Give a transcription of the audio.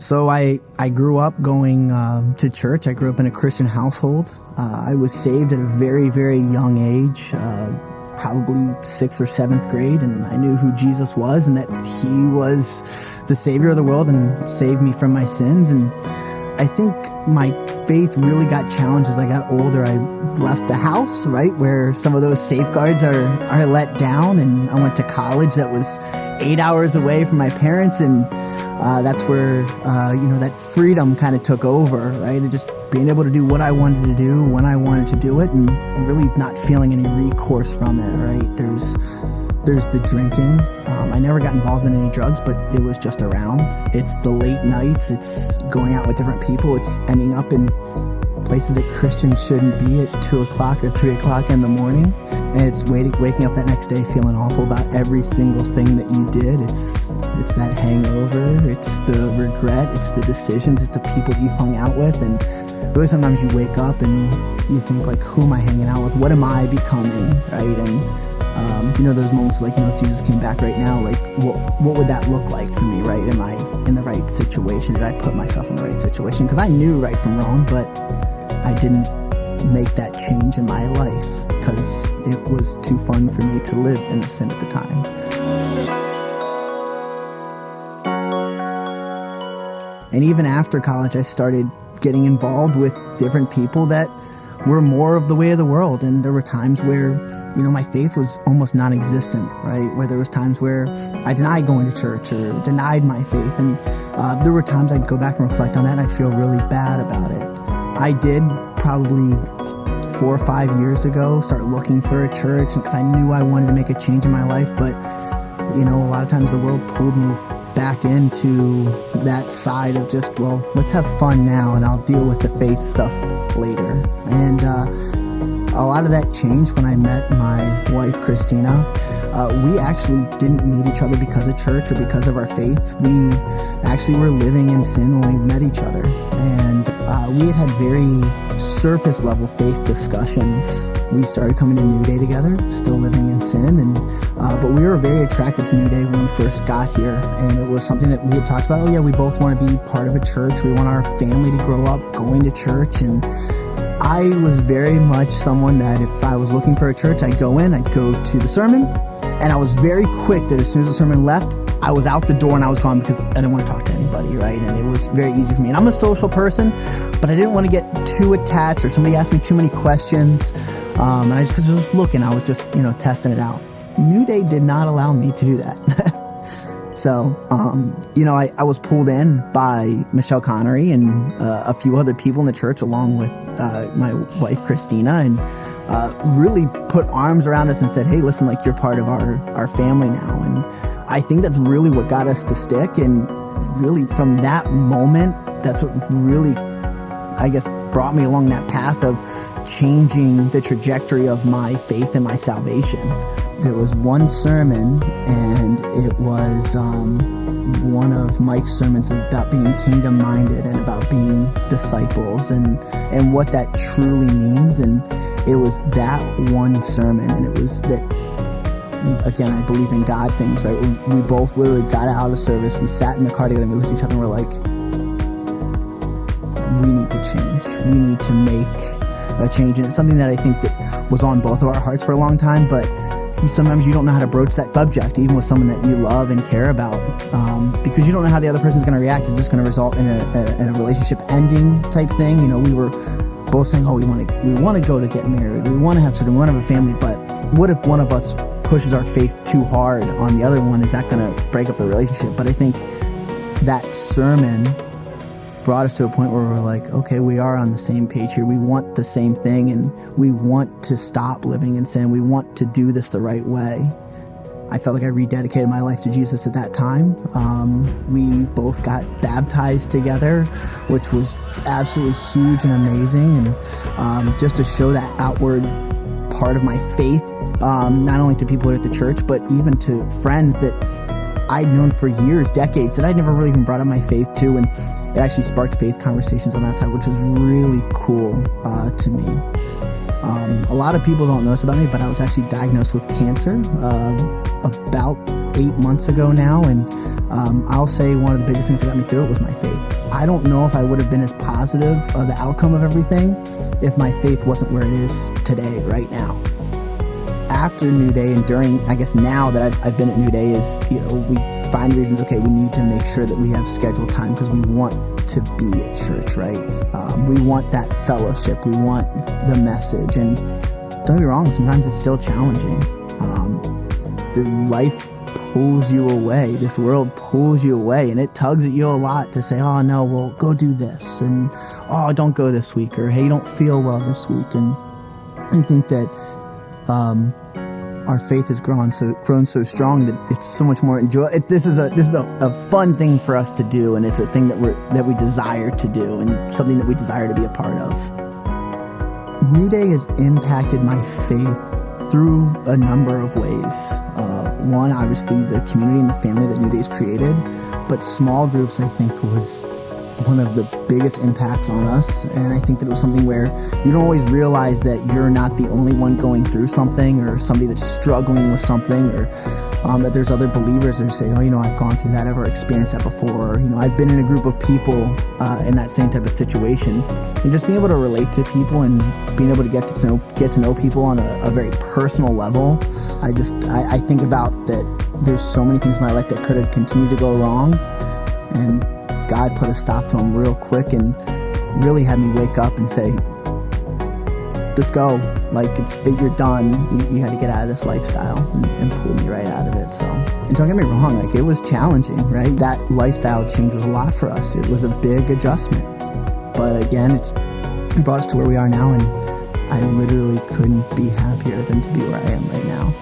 So I grew up going to church. I grew up in a Christian household. I was saved at a very, very young age, probably 6th or 7th grade, and I knew who Jesus was and that he was the Savior of the world and saved me from my sins. And I think my faith really got challenged as I got older. I left the house, right, where some of those safeguards are let down, and I went to college that was 8 hours away from my parents, and that's where, that freedom kind of took over, right? And just being able to do what I wanted to do when I wanted to do it, and really not feeling any recourse from it, right? There's the drinking. I never got involved in any drugs, but it was just around. It's the late nights. It's going out with different people. It's ending up in places that Christians shouldn't be at 2 o'clock or 3 o'clock in the morning. And it's waking up that next day feeling awful about every single thing that you did. It's that hangover. It's the regret. It's the decisions. It's the people that you've hung out with. And really sometimes you wake up and you think, like, who am I hanging out with? What am I becoming, right? And those moments like, if Jesus came back right now, like, what would that look like for me, right? Am I in the right situation? Did I put myself in the right situation? Because I knew right from wrong, but I didn't make that change in my life because it was too fun for me to live in the sin at the time. And even after college, I started getting involved with different people that were more of the way of the world. And there were times where, my faith was almost non-existent, right? Where there was times where I denied going to church or denied my faith. And there were times I'd go back and reflect on that and I'd feel really bad about it. I did probably 4 or 5 years ago start looking for a church because I knew I wanted to make a change in my life. But, a lot of times the world pulled me back into that side of just, well, let's have fun now and I'll deal with the faith stuff later. And a lot of that changed when I met my wife, Christina. We actually didn't meet each other because of church or because of our faith. We actually were living in sin when we met each other. And we had very surface level faith discussions. We started coming to New Day together, still living in sin, but we were very attracted to New Day when we first got here, and it was something that we had talked about. We both want to be part of a church. We want our family to grow up going to church, and I was very much someone that if I was looking for a church, I'd go to the sermon, and I was very quick that as soon as the sermon left, I was out the door and I was gone because I didn't want to talk to anybody, right? And it was very easy for me. And I'm a social person, but I didn't want to get too attached or somebody asked me too many questions. And because I was looking, I was just, testing it out. New Day did not allow me to do that. So, I was pulled in by Michelle Connery and a few other people in the church along with my wife, Christina, and really put arms around us and said, hey, listen, like, you're part of our family now. And I think that's really what got us to stick. And really from that moment, that's what really, I guess, brought me along that path of changing the trajectory of my faith and my salvation. There was one sermon, and it was one of Mike's sermons about being kingdom-minded and about being disciples and what that truly means. And it was that one sermon, and it was that, again, I believe in God things, right? We both literally got out of service. We sat in the car together and we looked at each other and we're like, we need to change. We need to make a change. And it's something that I think that was on both of our hearts for a long time, but sometimes you don't know how to broach that subject, even with someone that you love and care about, because you don't know how the other person's going to react. Is this going to result in a relationship ending type thing? We were both saying, we want to go to get married. We want to have children. We want to have a family. But what if one of us pushes our faith too hard on the other one? Is that going to break up the relationship? But I think that sermon brought us to a point where we're like, okay, we are on the same page here. We want the same thing, and we want to stop living in sin. We want to do this the right way. I felt like I rededicated my life to Jesus at that time. We both got baptized together, which was absolutely huge and amazing. And just to show that outward part of my faith, not only to people at the church, but even to friends that I'd known for years, decades, that I'd never really even brought up my faith to. And it actually sparked faith conversations on that side, which was really cool to me. A lot of people don't know this about me, but I was actually diagnosed with cancer about 8 months ago now, and I'll say one of the biggest things that got me through it was my faith. I don't know if I would have been as positive of the outcome of everything if my faith wasn't where it is today, right now. After New Day and during, I guess now that I've been at New Day is, we find reasons, okay, we need to make sure that we have scheduled time because we want to be at church, right? We want that fellowship. We want the message. And don't get me wrong, sometimes it's still challenging. The life pulls you away. This world pulls you away, and it tugs at you a lot to say, oh, no, well, go do this. And, oh, don't go this week. Or, hey, you don't feel well this week. And I think that our faith has grown so strong that it's so much more enjoyable. This is a fun thing for us to do, and it's a thing that we desire to do, and something that we desire to be a part of. New Day has impacted my faith through a number of ways. One, obviously, the community and the family that New Day's created, but small groups, I think, was one of the biggest impacts on us. And I think that it was something where you don't always realize that you're not the only one going through something, or somebody that's struggling with something, or that there's other believers that say, oh, I've gone through that, I've ever experienced that before. Or, I've been in a group of people in that same type of situation. And just being able to relate to people and being able to get to know people on a very personal level. I think about that there's so many things in my life that could have continued to go wrong, and God put a stop to them real quick and really had me wake up and say, let's go. You're done. You had to get out of this lifestyle and pull me right out of it. So, and don't get me wrong, it was challenging, right? That lifestyle change was a lot for us. It was a big adjustment. But again, it brought us to where we are now, and I literally couldn't be happier than to be where I am right now.